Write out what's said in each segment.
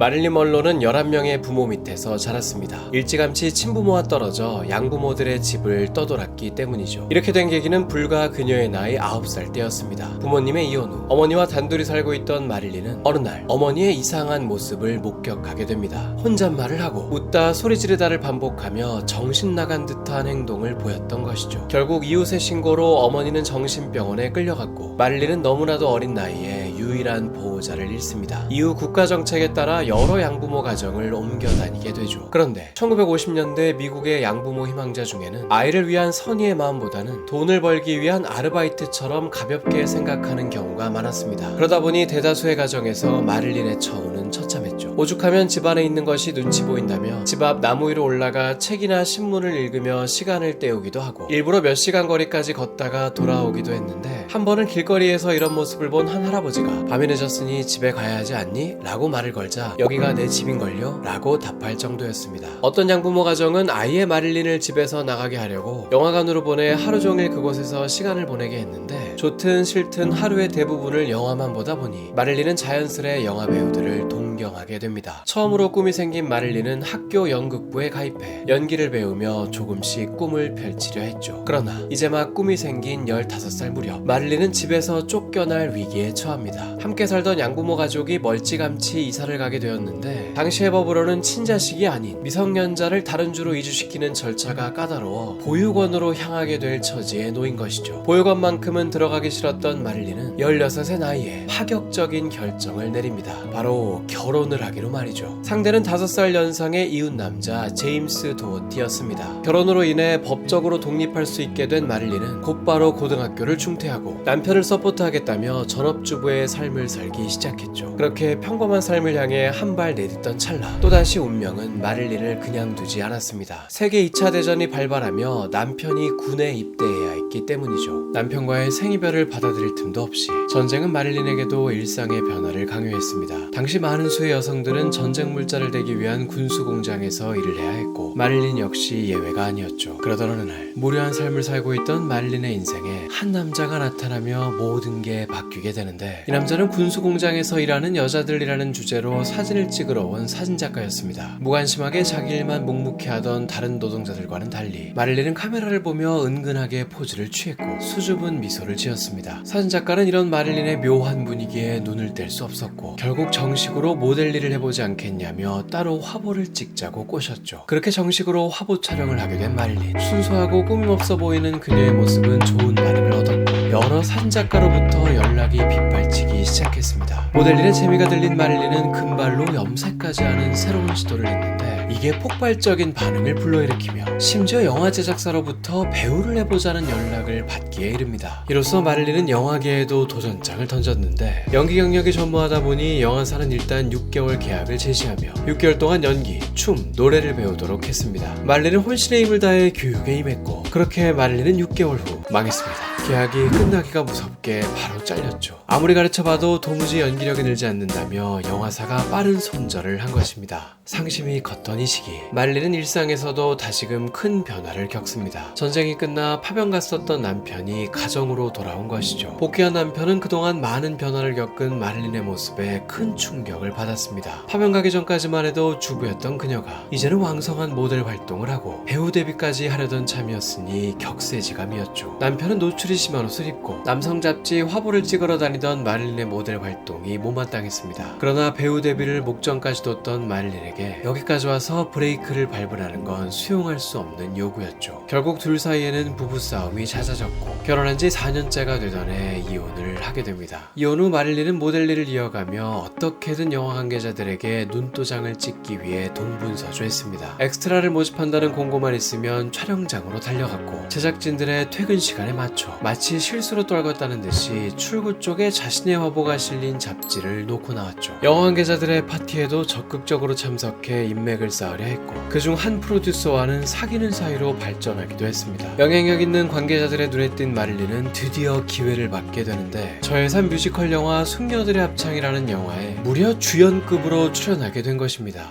마릴린 먼로는 11명의 부모 밑에서 자랐습니다. 일찌감치 친부모와 떨어져 양부모들의 집을 떠돌았기 때문이죠. 이렇게 된 계기는 불과 그녀의 나이 9살 때였습니다. 부모님의 이혼 후 어머니와 단둘이 살고 있던 마릴린은 어느 날 어머니의 이상한 모습을 목격하게 됩니다. 혼잣말을 하고 웃다 소리 지르다를 반복하며 정신 나간 듯한 행동을 보였던 것이죠. 결국 이웃의 신고로 어머니는 정신병원에 끌려갔고 마릴린은 너무나도 어린 나이에 유일한 보호자를 잃습니다. 이후 국가정책에 따라 여러 양부모 가정을 옮겨 다니게 되죠. 그런데 1950년대 미국의 양부모 희망자 중에는 아이를 위한 선의의 마음보다는 돈을 벌기 위한 아르바이트처럼 가볍게 생각하는 경우가 많았습니다. 그러다 보니 대다수의 가정에서 마릴린의 처우는 처참했죠. 오죽하면 집안에 있는 것이 눈치 보인다며 집 앞 나무 위로 올라가 책이나 신문을 읽으며 시간을 때우기도 하고 일부러 몇 시간 거리까지 걷다가 돌아오기도 했는데 한 번은 길거리에서 이런 모습을 본 한 할아버지가 밤이 늦었으니 집에 가야 하지 않니? 라고 말을 걸자 여기가 내 집인걸요? 라고 답할 정도였습니다. 어떤 양부모 가정은 아이의 마릴린을 집에서 나가게 하려고 영화관으로 보내 하루 종일 그곳에서 시간을 보내게 했는데 좋든 싫든 하루의 대부분을 영화만 보다 보니 마릴린은 자연스레 영화 배우들을 동경하게 됩니다. 처음으로 꿈이 생긴 마릴린은 학교 연극부에 가입해 연기를 배우며 조금씩 꿈을 펼치려 했죠. 그러나 이제 막 꿈이 생긴 15살 무렵 마릴린은 집에서 쫓겨날 위기에 처합니다. 함께 살던 양부모 가족이 멀찌감치 이사를 가게 되었는데 당시의 법으로는 친자식이 아닌 미성년자를 다른 주로 이주시키는 절차가 까다로워 보육원으로 향하게 될 처지에 놓인 것이죠. 보육원만큼은 들어가기 싫었던 마릴린은 16의 나이에 파격적인 결정을 내립니다. 바로 결혼을 하기로 말이죠. 상대는 5살 연상의 이웃 남자 제임스 도어티였습니다. 결혼으로 인해 법적으로 독립할 수 있게 된 마릴린은 곧바로 고등학교를 중퇴하고 남편을 서포트하겠다며 전업주부의 삶을 살기 시작했죠. 그렇게 평범한 삶을 향해 한 발 내딛던 찰나 또다시 운명은 마릴린을 그냥 두지 않았습니다. 세계 2차 대전이 발발하며 남편이 군에 입대해야 했기 때문이죠. 남편과의 생이별을 받아들일 틈도 없이 전쟁은 마릴린에게도 일상의 변화를 강요했습니다. 당시 많은 수의 여성들은 전쟁 물자를 대기 위한 군수 공장에서 일을 해야 했고 마릴린 역시 예외가 아니었죠. 그러던 어느 날 무료한 삶을 살고 있던 마릴린의 인생에 한 남자가 나타나며 모든 게 바뀌게 되는데 이 남자는 군수 공장에서 일하는 여자들이라는 주제로 사진을 찍으러 온 사진작가였습니다. 무관심하게 자기 일만 묵묵히 하던 다른 노동자들과는 달리 마릴린은 카메라를 보며 은근하게 포즈를 취했고 수줍은 미소를 지었습니다. 사진작가는 이런 마릴린의 묘한 분위기에 눈을 뗄 수 없었고 결국 정식으로 모델 일을 해보지 않겠냐며 따로 화보를 찍자고 꼬셨죠. 그렇게 정식으로 화보 촬영을 하게 된 마릴린. 순수하고 꾸밈없어 보이는 그녀의 모습은 좋은 반응을 얻었고 여러 사진작가로부터 연락이 빗발치기 시작했습니다. 모델 일에 재미가 들린 마릴린은 금발로 염색까지 하는 새로운 시도를 했는데 이게 폭발적인 반응을 불러일으키며 심지어 영화 제작사로부터 배우를 해보자는 연락을 받기에 이릅니다. 이로써 마릴린은 영화계에도 도전장을 던졌는데 연기 경력이 전무하다 보니 영화사는 일단 6개월 계약을 제시하며 6개월 동안 연기, 춤, 노래를 배우도록 했습니다. 마릴린은 혼신의 힘을 다해 교육에 임했고 그렇게 마릴린은 6개월 후 망했습니다. 계약이 끝나기가 무섭게 바로 잘렸죠. 아무리 가르쳐봐도 도무지 연기력이 늘지 않는다며 영화사가 빠른 손절을 한 것입니다. 상심이 컸던 이 시기 마릴린은 일상에서도 다시금 큰 변화를 겪습니다. 전쟁이 끝나 파병 갔었던 남편이 가정으로 돌아온 것이죠. 복귀한 남편은 그동안 많은 변화를 겪은 마릴린의 모습에 큰 충격을 받았습니다. 파병 가기 전까지만 해도 주부였던 그녀가 이제는 왕성한 모델 활동을 하고 배우 데뷔까지 하려던 참이었으니 격세지감이었죠. 남편은 노출이 심한 옷을 입고 남성 잡지 화보를 찍으러 다니던 마릴린의 모델 활동이 못마땅했습니다. 그러나 배우 데뷔를 목전까지 뒀던 마릴린에게 여기까지 와서 브레이크를 밟으라는 건 수용할 수 없는 요구였죠. 결국 둘 사이에는 부부싸움이 잦아졌고 결혼한 지 4년째가 되던 해 이혼을 하게 됩니다. 이혼 후 마릴린은 모델 일을 이어가며 어떻게든 영화 관계자들에게 눈도장을 찍기 위해 동분서주했습니다. 엑스트라를 모집한다는 공고만 있으면 촬영장으로 달려갔고 제작진들의 퇴근 시간에 맞춰 마치 실수로 떨궜다는 듯이 출구 쪽에 자신의 화보가 실린 잡지를 놓고 나왔죠. 영화 관계자들의 파티에도 적극적으로 참석해 인맥을 쌓으려 했고 그중 한 프로듀서와는 사귀는 사이로 발전하기도 했습니다. 영향력 있는 관계자들의 눈에 띈 마릴린은 드디어 기회를 받게 되는데 저예산 뮤지컬 영화 숙녀들의 합창이라는 영화에 무려 주연급으로 출연하게 된 것입니다.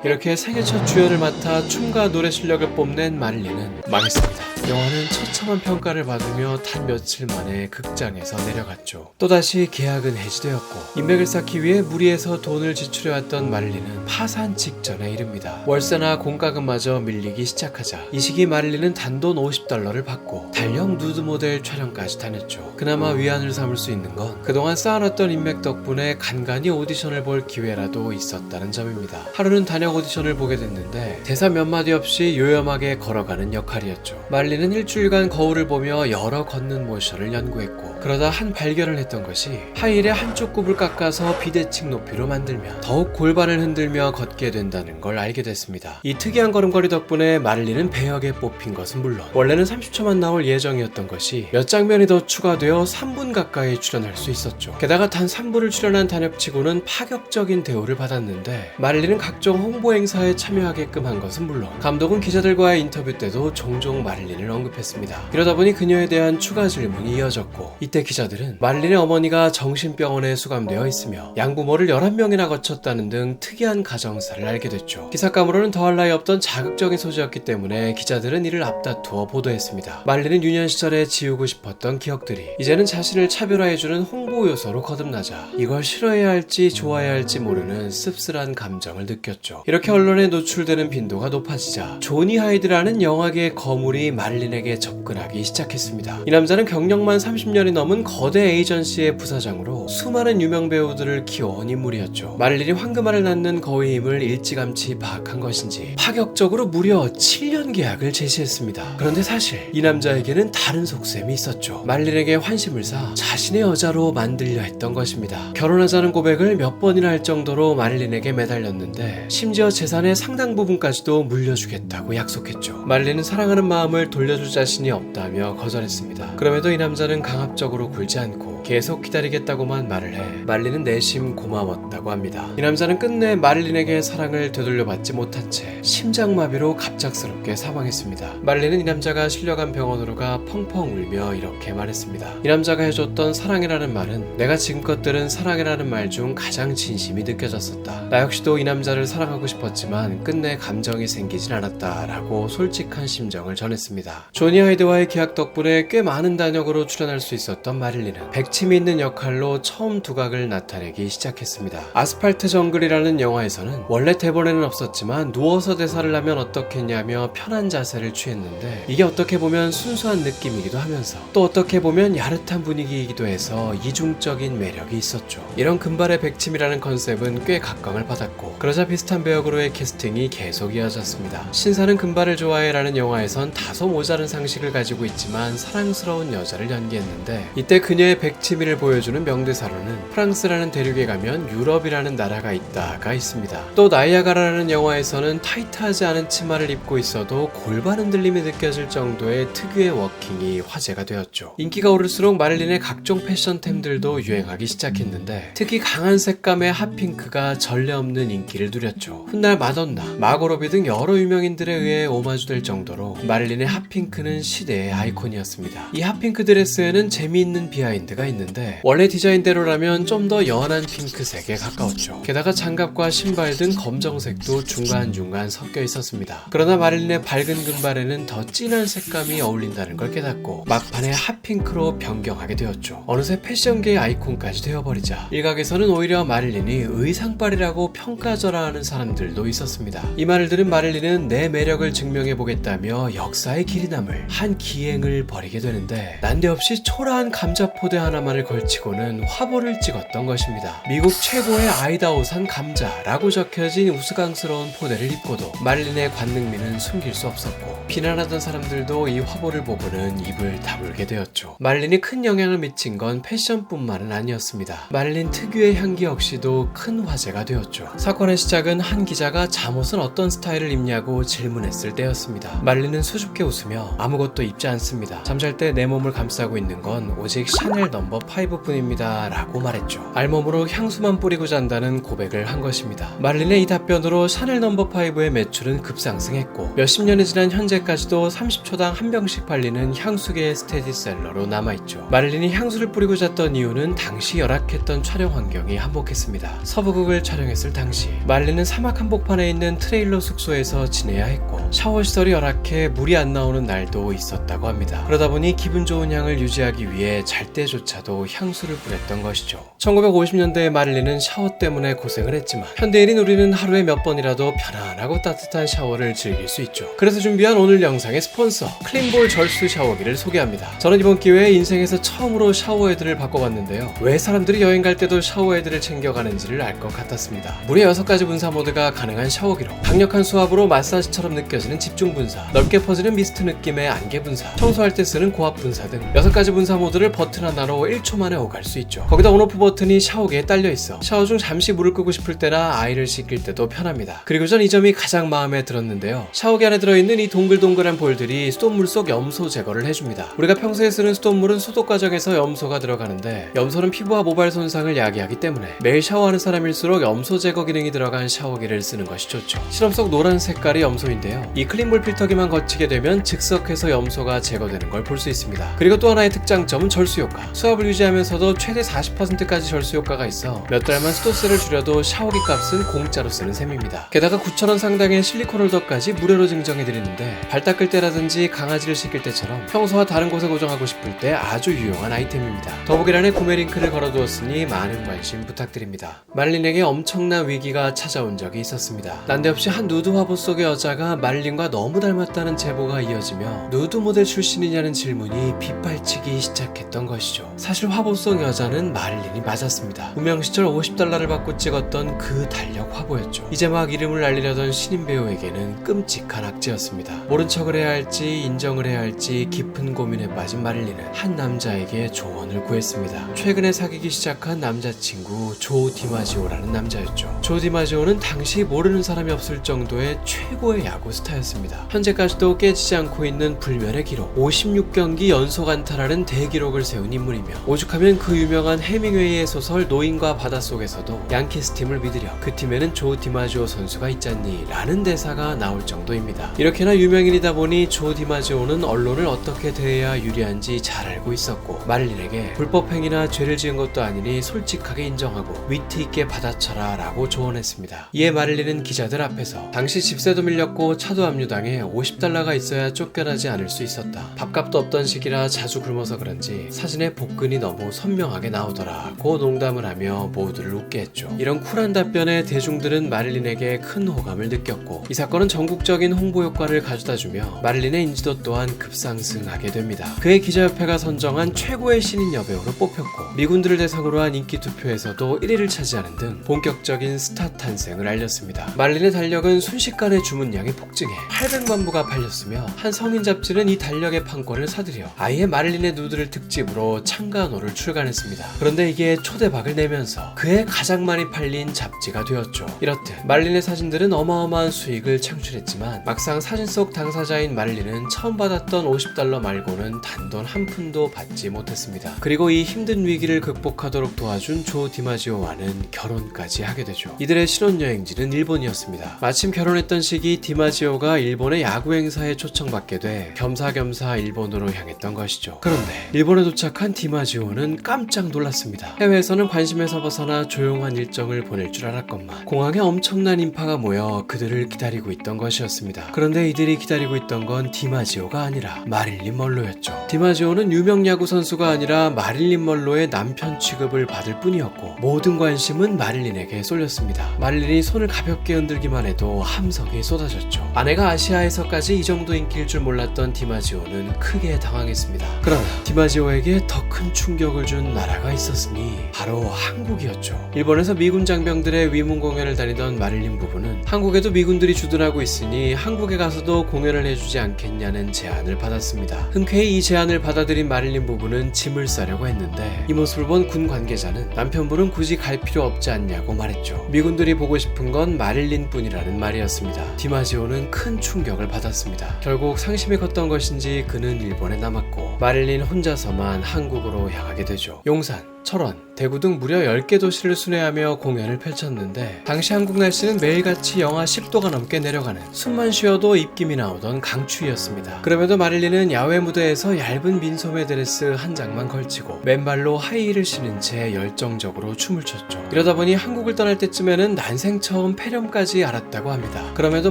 이렇게 생애 첫 주연을 맡아 춤과 노래 실력을 뽐낸 마릴린은 망했습니다. 영화는 처참한 평가를 받으며 단 며칠 만에 극장에서 내려갔죠. 또다시 계약은 해지되었고 인맥을 쌓기 위해 무리해서 돈을 지출해왔던 마릴린은 파산 직전에 이릅니다. 월세나 공과금마저 밀리기 시작하자 이 시기 마릴린은 단돈 $50를 받고 달력 누드 모델 촬영까지 다녔죠. 그나마 위안을 삼을 수 있는 건 그동안 쌓아놨던 인맥 덕분에 간간히 오디션을 볼 기회라도 있었다는 점입니다. 하루는 단역 오디션을 보게 됐는데 대사 몇 마디 없이 요염하게 걸어가는 역할이었죠. 마릴린은 일주일간 거울을 보며 여러 걷는 모션을 연구했고 그러다 한 발견을 했던 것이 하일의 한쪽 굽을 깎아서 비대칭 높이로 만들면 더욱 골반을 흔들며 걷게 된다는 걸 알게 됐습니다. 이 특이한 걸음걸이 덕분에 마릴린은 배역에 뽑힌 것은 물론 원래는 30초만 나올 예정이었던 것이 몇 장면이 더 추가되어 3분 가까이 출연할 수 있었죠. 게다가 단 3분을 출연한 단역치고는 파격적인 대우를 받았는데 마릴린은 각종 홍보 행사에 참여하게끔 한 것은 물론 감독은 기자들과의 인터뷰 때도 종종 마릴린을 언급했습니다. 이러다 보니 그녀에 대한 추가 질문이 이어졌고 이때 기자들은 마릴린의 어머니가 정신병원에 수감되어 있으며 양부모를 11명이나 거쳤다는 등 특이한 가정사를 알게 됐죠. 기사감으로는 더할 나위 없던 자극적인 소재였기 때문에 기자들은 이를 앞다투어 보도했습니다. 마릴린은 유년 시절에 지우고 싶었던 기억들이 이제는 자신을 차별화해주는 홍보 요소로 거듭나자 이걸 싫어해야 할지 좋아해야 할지 모르는 씁쓸한 감정을 느꼈죠. 이렇게 언론에 노출되는 빈도가 높아지자 조니 하이드라는 영화계의 거물이 마릴린에게 접근하기 시작했습니다. 이 남자는 경력만 30년이 넘은 거대 에이전시의 부사장으로 수많은 유명 배우들을 키워온 인물이었죠. 마릴린이 황금알을 낳는 거의 힘을 일찌감치 파악한 것인지 파격적으로 무려 7년 계약을 제시했습니다. 그런데 사실 이 남자에게는 다른 속셈이 있었죠. 마릴린에게 환심을 사 자신의 여자로 만들려 했던 것입니다. 결혼하자는 고백을 몇 번이나 할 정도로 마릴린에게 매달렸는데 심지어 재산의 상당 부분까지도 물려주겠다고 약속했죠. 마릴린은 사랑하는 마음을 돌려줄 자신이 없다며 거절했습니다. 그럼에도 이 남자는 강압적으로 굴지 않고 계속 기다리겠다고만 말을 해 마릴린은 내심 고마웠다고 합니다. 이 남자는 끝내 마릴린에게 사랑을 되돌려받지 못한 채 심장마비로 갑작스럽게 사망했습니다. 마릴린은 이 남자가 실려간 병원으로 가 펑펑 울며 이렇게 말했습니다. 이 남자가 해줬던 사랑이라는 말은 내가 지금껏 들은 사랑이라는 말 중 가장 진심이 느껴졌었다. 나 역시도 이 남자를 사랑하고 싶었지만 끝내 감정이 생기진 않았다 라고 솔직한 심정을 전했습니다. 조니 하이드와의 계약 덕분에 꽤 많은 단역으로 출연할 수 있었던 마릴린은 백침이 있는 역할로 처음 두각을 나타내기 시작했습니다. 아스팔트 정글이라는 영화에서는 원래 대본에는 없었지만 누워서 대사를 하면 어떻겠냐며 편한 자세를 취했는데 이게 어떻게 보면 순수한 느낌이기도 하면서 또 어떻게 보면 야릇한 분위기이기도 해서 이중적인 매력이 있었죠. 이런 금발의 백침이라는 컨셉은 꽤 각광을 받았고 그러자 비슷한 배역으로의 캐스팅이 계속 이어졌습니다. 신사는 금발을 좋아해 라는 영화에선 다소 모자른 상식을 가지고 있지만 사랑스러운 여자를 연기했는데 이때 그녀의 백치미를 보여주는 명대사로는 프랑스라는 대륙에 가면 유럽이라는 나라가 있다가 있습니다. 또 나이아가라라는 영화에서는 타이트하지 않은 치마를 입고 있어도 골반 흔들림이 느껴질 정도의 특유의 워킹이 화제가 되었죠. 인기가 오를수록 마릴린의 각종 패션템들도 유행하기 시작했는데 특히 강한 색감의 핫핑크가 전례 없는 인기를 누렸죠. 훗날 마돈나, 마고로비 등 여러 유명인들에 의해 오마주될 정도로 마릴린의 핫핑크는 시대의 아이콘이었습니다. 이 핫핑크 드레스에는 재미있는 비하인드가 있는데 원래 디자인대로라면 좀 더 연한 핑크색에 가까웠죠. 게다가 장갑과 신발 등 검정색도 중간중간 섞여 있었습니다. 그러나 마릴린의 밝은 금발에는 더 진한 색감이 어울린다는 걸 깨닫고 막판에 핫핑크로 변경하게 되었죠. 어느새 패션계의 아이콘까지 되어버리자 일각에서는 오히려 마릴린이 의상빨이라고 평가절하하는 사람들도 있었습니다. 이 말을 들은 마릴린은 내 매력을 증명해보겠다며 역사의 길이 남을 한 기행을 벌이게 되는데 난데없이 초라한 감자포대 하나만을 걸치고는 화보를 찍었던 것입니다. 미국 최고의 아이다오산 감자라고 적혀진 우스꽝스러운 포대를 입고도 마릴린의 관능미는 숨길 수 없었고 비난하던 사람들도 이 화보를 보고는 입을 다물게 되었죠. 마릴린이 큰 영향을 미친 건 패션뿐만은 아니었습니다. 마릴린 특유의 향기 역시도 큰 화제가 되었죠. 사건의 시작은 한 기자가 잠옷은 어떤 스타일을 입냐고 질문했을 때였습니다. 마릴린은 수줍게 웃으며 아무것도 입지 않습니다. 잠잘 때 내 몸을 감싸고 있는 건 오직 샤넬 No. 넘버 5뿐입니다 라고 말했죠. 알몸으로 향수만 뿌리고 잔다는 고백을 한 것입니다. 마릴린의 이 답변으로 샤넬 넘버 5의 매출은 급상승했고 몇십 년이 지난 현재까지도 30초당 한 병씩 팔리는 향수계의 스테디셀러로 남아있죠. 마릴린이 향수를 뿌리고 잤던 이유는 당시 열악했던 촬영 환경이 한몫했습니다. 서부극을 촬영했을 당시 마릴린은 사막 한복판에 있는 트레일러 숙소에서 지내야 했고 샤워 시설이 열악해 물이 안 나오는 날도 있었다고 합니다. 그러다 보니 기분 좋은 향을 유지하기 위해 잘 때조차도 향수를 뿌렸던 것이죠. 1950년대의 마릴린은 샤워 때문에 고생을 했지만 현대인인 우리는 하루에 몇 번이라도 편안하고 따뜻한 샤워를 즐길 수 있죠. 그래서 준비한 오늘 영상의 스폰서 클린볼 절수 샤워기를 소개합니다. 저는 이번 기회에 인생에서 처음으로 샤워헤드를 바꿔봤는데요. 왜 사람들이 여행 갈 때도 샤워헤드를 챙겨가는지를 알 것 같았습니다. 무려 6가지 분사 모드가 가능한 샤워기로 강력한 수압으로 마사지처럼 느껴지는 집중 분사, 넓게 퍼지는 미스트 느낌의 안개 분사, 청소할 때 쓰는 고압 분사 등 6가지 분사 모드를 버튼 하나로 1초 만에 오갈 수 있죠. 거기다 온오프 버튼이 샤워기에 딸려있어 샤워 중 잠시 물을 끄고 싶을 때나 아이를 씻길 때도 편합니다. 그리고 전 이 점이 가장 마음에 들었는데요. 샤워기 안에 들어있는 이 동글동글한 볼들이 수돗물 속 염소 제거를 해줍니다. 우리가 평소에 쓰는 수돗물은 소독 과정에서 염소가 들어가는데 염소는 피부와 모발 손상을 야기하기 때문에 매일 샤워하는 사람일수록 염소 제거 기능이 들어간 샤워기를 쓰는 것이 좋죠. 실험 속 노란 색깔이 염소인데요. 이 클린볼 필터기만 거치게 되면 즉석해서 염소가 제거되는 걸 볼 수 있습니다. 그리고 또 하나의 특장점은 절수 효과. 수압을 유지하면서도 최대 40%까지 절수 효과가 있어 몇 달만 수도세를 줄여도 샤워기 값은 공짜로 쓰는 셈입니다. 게다가 9,000원 상당의 실리콘 홀더까지 무료로 증정해드리는데 발 닦을 때라든지 강아지를 씻길 때처럼 평소와 다른 곳에 고정하고 싶을 때 아주 유용한 아이템입니다. 더보기란에 구매 링크를 걸어두었으니 많은 관심 부탁드립니다. 마릴린에게 엄청난 위기가 찾아온 적이 있었습니다. 난데없이 한 누드 화보 속의 여자가 마릴린과 너무 닮았다는 제보가 이어지며 누드 모델 출신이냐는 질문이 빗발치기 시작했던 것이죠. 사실 화보 속 여자는 마릴린이 맞았습니다. 무명 시절 $50를 받고 찍었던 그 달력 화보였죠. 이제 막 이름을 알리려던 신인 배우에게는 끔찍한 악재였습니다. 모른 척을 해야 할지 인정을 해야 할지 깊은 고민에 빠진 마릴린은 한 남자에게 조언을 구했습니다. 최근에 사귀기 시작한 남자친구 조 디마지오라는 남자였죠. 조 디마지오는 당시 모르는 사람이 없을 정도의 최고의 야구 스타였습니다. 현재까지도 깨지지 않고 있는 불멸의 기록 56경기 연속 안타라는 대기록을 세운 인물이며 오죽하면 그 유명한 해밍웨이의 소설 노인과 바다 속에서도 양키스 팀을 믿으려 그 팀에는 조 디마지오 선수가 있잖니 라는 대사가 나올 정도입니다. 이렇게나 유명인이다 보니 조 디마지오는 언론을 어떻게 대해야 유리한지 잘 알고 있었고 마릴린에게 불법행위나 죄를 지은 것도 아니니 솔직하게 인정하고 위트 있게 받아쳐라 라고 조언했습니다. 이에 마릴린은 기자들 앞에서 당시 집세도 밀렸고 차도 압류당해 $50가 있어야 쫓겨나지 않을 수 있었다. 밥값도 없던 시기라 자주 굶어서 그런지 사진에 복근이 너무 선명하게 나오더라 고 농담을 하며 모두를 웃게 했죠. 이런 쿨한 답변에 대중들은 마릴린에게 큰 호감을 느꼈고 이 사건은 전국적인 홍보 효과를 가져다주며 마릴린의 인지도 또한 급상승하게 됩니다. 그의 기자협회가 선정한 최고의 신인 여배우로 뽑혔고 미군들을 대상으로 한 인기 투표에서도 1위를 차지하는 등 본격적인 스타 탄생을 알렸습니다. 마릴린의 달력은 순식간에 주문량이 폭증해 800만 부가 팔렸으며 한 성인 잡지는 이 달력의 판권을 사들여 아예 마릴린의 누드를 특집으로 창간호를 출간했습니다. 그런데 이게 초대박을 내면서 그의 가장 많이 팔린 잡지가 되었죠. 이렇듯 마릴린의 사진들은 어마어마한 수익을 창출했지만 막상 사진 속 당사자인 마릴린은 처음 받았던 $50 말고는 단돈 한 푼도 받지 못했습니다. 그리고 이 힘든 위기를 극복하도록 도와준 조 디마지오와는 결혼까지 하게 되죠. 이들의 신혼여행지는 일본이었습니다. 마침 결혼했던 시기 디마지오가 일본의 야구 행사에 초청받게 돼 겸사겸사 일본으로 향했던 것이죠. 그런데 일본에 도착한 디마지오는 깜짝 놀랐습니다. 해외에서는 관심에서 벗어나 조용한 일정을 보낼 줄 알았건만 공항에 엄청난 인파가 모여 그들을 기다리고 있던 것이었습니다. 그런데 이들이 기다리고 있던 건 디마지오가 아니라 마릴린 먼로였죠. 디마지오는 유명 야구 선수가 아니라 마릴린 먼로의 남편 취급을 받을 뿐이었고 모든 관심은 마릴린에게 쏠렸습니다. 마릴린이 손을 가볍게 흔들기만 해도 함성이 쏟아졌죠. 아내가 아시아에서까지 이 정도 인기일 줄 몰랐던 디마지오는 크게 당황했습니다. 그러나 디마지오에게 더 큰 충격을 준 나라가 있었으니 바로 한국이었죠. 일본에서 미군 장병들의 위문 공연을 다니던 마릴린 부부는 한국에도 미군들이 주둔하고 있으니 한국에 가서도 공연을 해주지 않겠냐는 제안을 받았습니다. 흔쾌히 이 제안을 받아들인 마릴린 부부는 짐을 싸려고 했는데 이 모습을 본 군 관계자는 남편분은 굳이 갈 필요 없지 않냐고 말했죠. 미군들이 보고 싶은 건 마릴린 뿐이라는 말이었습니다. 디마지오는 큰 충격을 받았습니다. 결국 상심이 컸던 것인지 그는 일본에 남았고 마릴린 혼자서만 한국으로 지역으로 향하게 되죠. 용산, 철원, 대구 등 무려 10개 도시를 순회하며 공연을 펼쳤는데 당시 한국 날씨는 매일같이 영하 10도가 넘게 내려가는 숨만 쉬어도 입김이 나오던 강추위였습니다. 그럼에도 마릴린은 야외 무대에서 얇은 민소매 드레스 한 장만 걸치고 맨발로 하이힐을 신은 채 열정적으로 춤을 췄죠. 이러다 보니 한국을 떠날 때쯤에는 난생 처음 폐렴까지 앓았다고 합니다. 그럼에도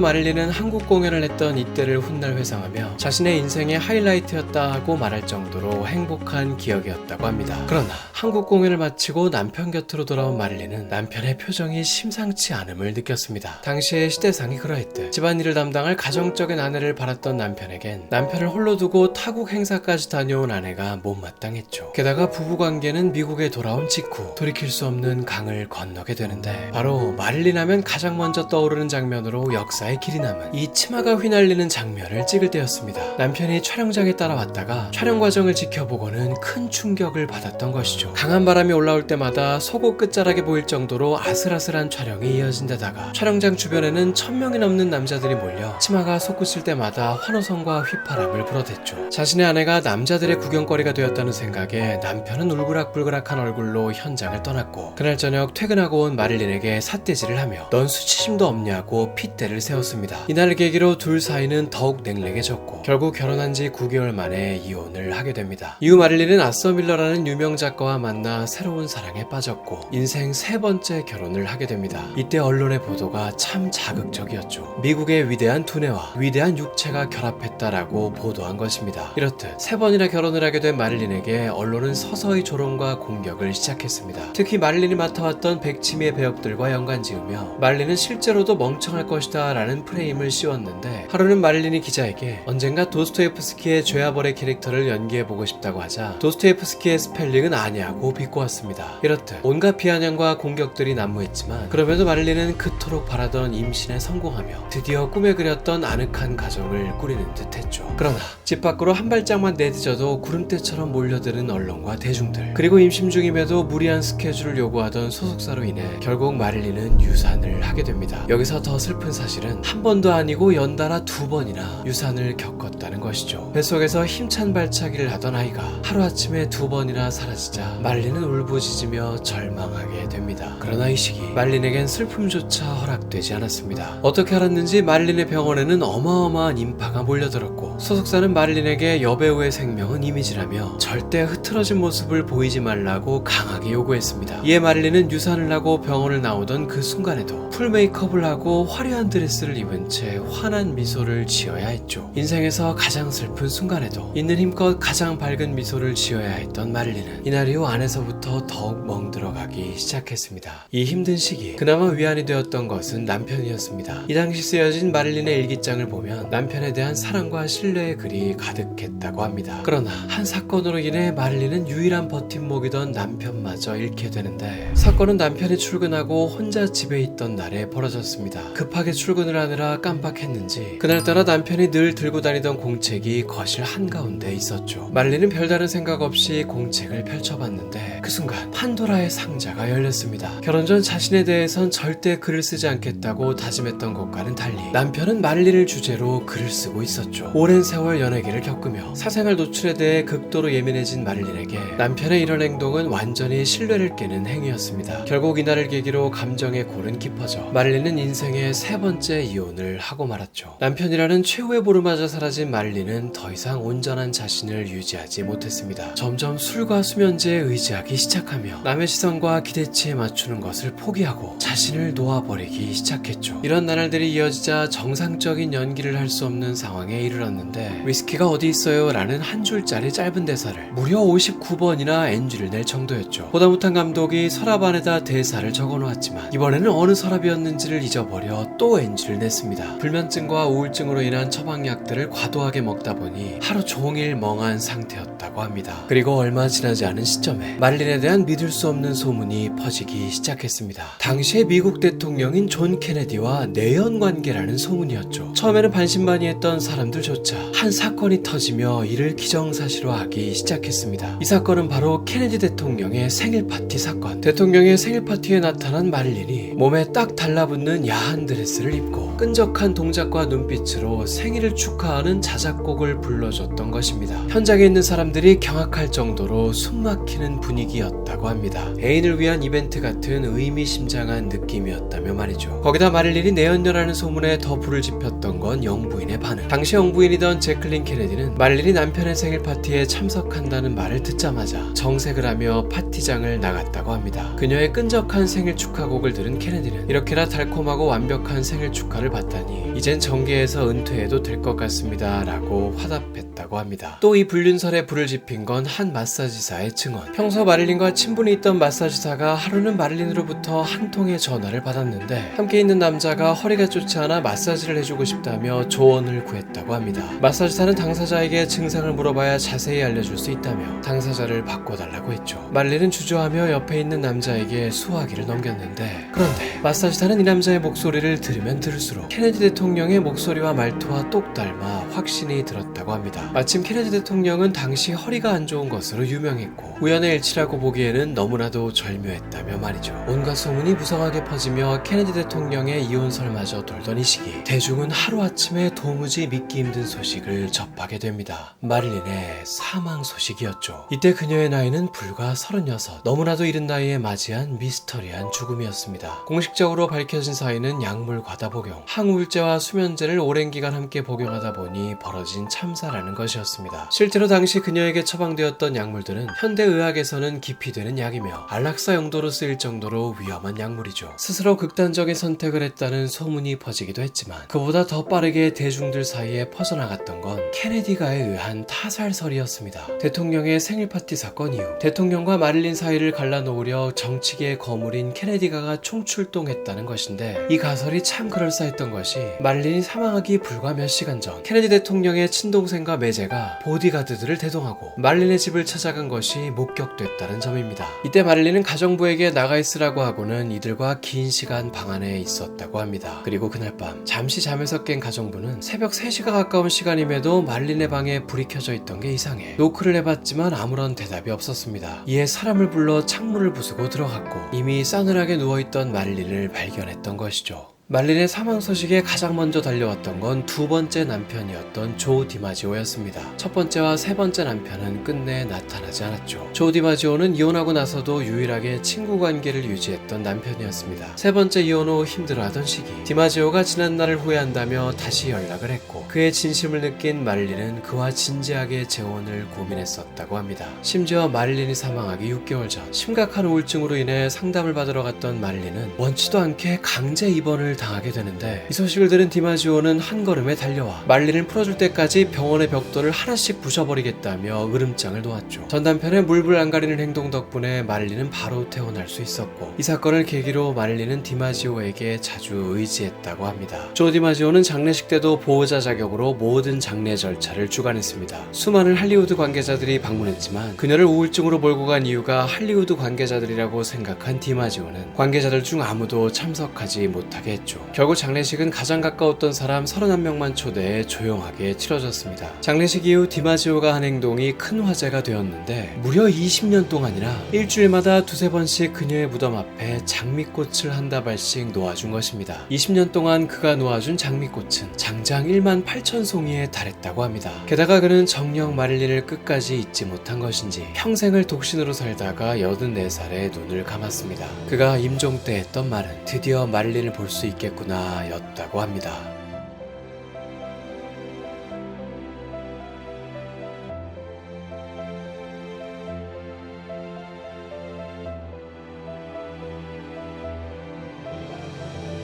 마릴린은 한국 공연을 했던 이때를 훗날 회상하며 자신의 인생의 하이라이트였다 하고 말할 정도로 행복한 기억이었다고 합니다. 그러나 한국 공연을 마치고 남편 곁으로 돌아온 마릴린은 남편의 표정이 심상치 않음을 느꼈습니다. 당시의 시대상이 그러했듯 집안일을 담당할 가정적인 아내를 바랐던 남편에겐 남편을 홀로 두고 타국 행사까지 다녀온 아내가 못마땅했죠. 게다가 부부관계는 미국에 돌아온 직후 돌이킬 수 없는 강을 건너게 되는데 바로 마릴린 하면 가장 먼저 떠오르는 장면으로 역사에 길이 남은 이 치마가 휘날리는 장면을 찍을 때였습니다. 남편이 촬영장에 따라왔다가 촬영 과정을 지켜보고는 큰 충격을 받았던 것이죠. 강한 바람이 올라올 때마다 속옷 끝자락에 보일 정도로 아슬아슬한 촬영이 이어진 데다가 촬영장 주변에는 1000명이 넘는 남자들이 몰려 치마가 솟구칠 때마다 환호성과 휘파람을 불어댔죠. 자신의 아내가 남자들의 구경거리가 되었다는 생각에 남편은 울그락불그락한 얼굴로 현장을 떠났고 그날 저녁 퇴근하고 온 마릴린에게 삿대질을 하며 넌 수치심도 없냐고 핏대를 세웠습니다. 이날을 계기로 둘 사이는 더욱 냉랭해졌고 결국 결혼한 지 9개월 만에 이혼을 하게 됩니다. 이후 마릴린은 아서 밀러라는 유명 작가와 만나 새로운 사랑에 빠졌고 인생 3번째 결혼을 하게 됩니다. 이때 언론의 보도가 참 자극적이었죠. 미국의 위대한 두뇌와 위대한 육체가 결합했다라고 보도한 것입니다. 이렇듯 3번이나 결혼을 하게 된 마릴린에게 언론은 서서히 조롱과 공격을 시작했습니다. 특히 마릴린이 맡아왔던 백치미의 배역들과 연관지으며 마릴린은 실제로도 멍청할 것이다 라는 프레임을 씌웠는데 하루는 마릴린이 기자에게 언젠가 도스토옙스키의 죄와벌의 캐릭터를 연기해보고 싶다고 하자 도스토옙스키의 스펠링은 아니하고 비꼬았습니다. 이렇듯 온갖 비아냥과 공격들이 난무했지만 그럼에도 마릴린은 그토록 바라던 임신에 성공하며 드디어 꿈에 그렸던 아늑한 가정을 꾸리는 듯 했죠. 그러나 집 밖으로 한 발짝만 내딛어도 구름대처럼 몰려드는 언론과 대중들 그리고 임신 중임에도 무리한 스케줄을 요구하던 소속사로 인해 결국 마릴린은 유산을 하게 됩니다. 여기서 더 슬픈 사실은 한 번도 아니고 연달아 2번이나 유산을 겪었다는 것이죠. 뱃속에서 힘찬 발차기를 하던 아이가 하루아침에 2번이나 사라지자 마릴린은 울부짖으며 절망하게 됩니다. 그러나 이 시기 마릴린에겐 슬픔조차 허락되지 않았습니다. 어떻게 알았는지 마릴린의 병원에는 어마어마한 인파가 몰려들었고 소속사는 마릴린에게 여배우의 생명은 이미지라며 절대 흐트러진 모습을 보이지 말라고 강하게 요구했습니다. 이에 마릴린은 유산을 하고 병원을 나오던 그 순간에도 풀 메이크업을 하고 화려한 드레스를 입은 채 환한 미소를 지어야 했죠. 인생에서 가장 슬픈 순간에도 있는 힘껏 가장 밝은 미소를 지어야 했던 마릴린은 이날 이후 안에서부터 더욱 멍들어가기 시작했습니다. 이 힘든 시기 그나마 위안이 되었던 것은 남편이었습니다. 이 당시 쓰여진 마릴린의 일기장을 보면 남편에 대한 사랑과 신뢰의 글이 가득했다고 합니다. 그러나 한 사건으로 인해 마릴린은 유일한 버팀목이던 남편마저 잃게 되는데 사건은 남편이 출근하고 혼자 집에 있던 날에 벌어졌습니다. 급하게 출근을 하느라 깜빡했는지 그날따라 남편이 늘 들고 다니던 공책이 거실 한가운데 있었죠. 마릴린은 별다른 생각 없이 공책을 펼쳐봤는데 그 순간 판도라의 상자가 열렸습니다. 결혼 전 자신에 대해선 절대 글을 쓰지 않겠다고 다짐했던 것과는 달리 남편은 마릴린을 주제로 글을 쓰고 있었죠. 오랜 세월 연애기를 겪으며 사생활 노출에 대해 극도로 예민해진 마릴린에게 남편의 이런 행동은 완전히 신뢰를 깨는 행위였습니다. 결국 이날을 계기로 감정의 골은 깊어져 마릴린은 인생의 3번째 이혼을 하고 말았죠. 남편이라는 최후의 보루마저 사라진 마릴린은 더 이상 온전한 자신을 유지하지 못했습니다. 점점 술과 수면제에 의지하기 시작하며 남의 시선과 기대치에 맞추는 것을 포기하고 자신을 놓아버리기 시작했죠. 이런 나날들이 이어지자 정상적인 연기를 할 수 없는 상황에 이르렀는데 위스키가 어디 있어요? 라는 한 줄짜리 짧은 대사를 무려 59번이나 NG를 낼 정도였죠. 보다 못한 감독이 서랍 안에다 대사를 적어놓았지만 이번에는 어느 서랍이었는지를 잊어버려 또 NG를 냈습니다. 불면증과 우울증으로 인한 처방약들을 과도하게 먹다 보니 하루 종일 멍한 상태였다고 합니다. 그리고 얼마 지나지 않은 시점에 말린에 대한 믿을 수 없는 소문이 퍼지기 시작했습니다. 당시의 미국 대통령인 존 케네디와 내연 관계라는 소문이었죠. 처음에는 반신반의했던 사람들조차 한 사건이 터지며 이를 기정사실화하기 시작했습니다. 이 사건은 바로 케네디 대통령의 생일 파티 사건. 대통령의 생일 파티에 나타난 말린이 몸에 딱 달라붙는 야한 드레스를 입고 끈적한 동작과 눈빛으로 생일을 축하하는 자작곡을 불러줬던 것입니다. 현장에 있는 사람들이 경악할 정도로 숨막히는 분위기였다고 합니다. 애인을 위한 이벤트 같은 의미심장한 느낌이었다며 말이죠. 거기다 말린이 내연녀라는 소문에 더 불을 지폈던 건 영부인의 반응. 당시 영부인이던 제클린 케네디는 말린이 남편의 생일 파티에 참석한다는 말을 듣자마자 정색을 하며 파티장을 나갔다고 합니다. 그녀의 끈적한 생일 축하곡을 들은 케네디는 이렇게나 달콤하고 완벽한 생일 축하를 받다니 이젠 정계에서 은퇴해도 될 것 같습니다 라고 화답했다고 합니다. 또 이 불륜설에 불을 지핀 건 한 마사지사의 증언. 평소 마릴린과 친분이 있던 마사지사가 하루는 마릴린으로부터 한 통의 전화를 받았는데 함께 있는 남자가 허리가 좋지 않아 마사지를 해주고 싶다며 조언을 구했다고 합니다. 마사지사는 당사자에게 증상을 물어봐야 자세히 알려줄 수 있다며 당사자를 바꿔달라고 했죠. 마릴린은 주저하며 옆에 있는 남자에게 수화기를 넘겼는데, 그런데 마사지사는 이 남자의 목소리를 들으면 들을수록 케네디 대통령의 목소리와 말투와 똑 닮아 확신이 들었다고 합니다. 마침 케네디 대통령은 당시 허리가 안 좋은 것으로 유명했고 우연의 일치라고 보기에는 너무나도 절묘했다며 말이죠. 온갖 소문이 무성하게 퍼지며 케네디 대통령의 이혼설마저 돌던 이 시기, 대중은 하루아침에 도무지 믿기 힘든 소식을 접하게 됩니다. 마릴린의 사망 소식이었죠. 이때 그녀의 나이는 불과 36, 너무나도 이른 나이에 맞이한 미스터리한 죽음이었습니다. 공식적으로 밝혀진 사인은 약물 과다 복용, 항우울제와 수면제를 오랜 기간 함께 복용하다 보니 벌어진 참사라는 것이었습니다. 실제로 당시 그녀에게 처방되었던 약물들은 현대의학에서는 기피되는 약이며 안락사 용도로 쓰일 정도로 위험한 약물이죠. 스스로 극단적인 선택을 했다는 소문이 퍼지기도 했지만 그보다 더 빠르게 대중들 사이에 퍼져나갔던 건 케네디가에 의한 타살설이었습니다. 대통령의 생일 파티 사건 이후 대통령과 마릴린 사이를 갈라놓으려 정치계의 거물인 케네디가가 총출동했다는 것인데, 이 가설이 참 그럴싸했던 것이 마릴린이 사망하기 불과 몇 시간 전 케네디 대통령의 친동생과 매제가 보디가드들을 대동하고 마릴린의 집을 찾아간 것이 목격됐다는 점입니다. 이때 마릴린은 가정부에게 나가 있으라고 하고는 이들과 긴 시간 방 안에 있었다고 합니다. 그리고 그날 밤 잠시 잠에서 깬 가정부는 새벽 3시가 가까운 시간임에도 마릴린의 방에 불이 켜져 있던 게 이상해 노크를 해봤지만 아무런 대답이 없었습니다. 이에 사람을 불러 창문을 부수고 들어갔고 이미 싸늘하게 누워있던 마릴린을 발견했던 것이죠. 말린의 사망 소식에 가장 먼저 달려왔던 건 두 번째 남편이었던 조 디마지오였습니다. 첫 번째와 세 번째 남편은 끝내 나타나지 않았죠. 조 디마지오는 이혼하고 나서도 유일하게 친구 관계를 유지했던 남편이었습니다. 세 번째 이혼 후 힘들어하던 시기, 디마지오가 지난 날을 후회한다며 다시 연락을 했고 그의 진심을 느낀 말린은 그와 진지하게 재혼을 고민했었다고 합니다. 심지어 말린이 사망하기 6개월 전 심각한 우울증으로 인해 상담을 받으러 갔던 말린은 원치도 않게 강제 입원을 당하게 되는데, 이 소식을 들은 디마지오는 한 걸음에 달려와 말린을 풀어줄 때까지 병원의 벽돌을 하나씩 부셔버리겠다며 으름장을 놓았죠. 전 남편의 물불 안 가리는 행동 덕분에 말린은 바로 퇴원할 수 있었고, 이 사건을 계기로 말린은 디마지오에게 자주 의지했다고 합니다. 조 디마지오는 장례식 때도 보호자 자격으로 모든 장례 절차를 주관했습니다. 수많은 할리우드 관계자들이 방문했지만 그녀를 우울증으로 몰고 간 이유가 할리우드 관계자들이라고 생각한 디마지오는 관계자들 중 아무도 참석하지 못하게 했죠. 결국 장례식은 가장 가까웠던 사람 31명만 초대해 조용하게 치러졌습니다. 장례식 이후 디마지오가 한 행동이 큰 화제가 되었는데, 무려 20년 동안이나 일주일마다 두세 번씩 그녀의 무덤 앞에 장미꽃을 한 다발씩 놓아준 것입니다. 20년 동안 그가 놓아준 장미꽃은 장장 1만 8천 송이에 달했다고 합니다. 게다가 그는 정녕 마릴린을 끝까지 잊지 못한 것인지 평생을 독신으로 살다가 84살에 눈을 감았습니다. 그가 임종 때 했던 말은 드디어 마릴린을 볼 수 있겠구나 였다고 합니다.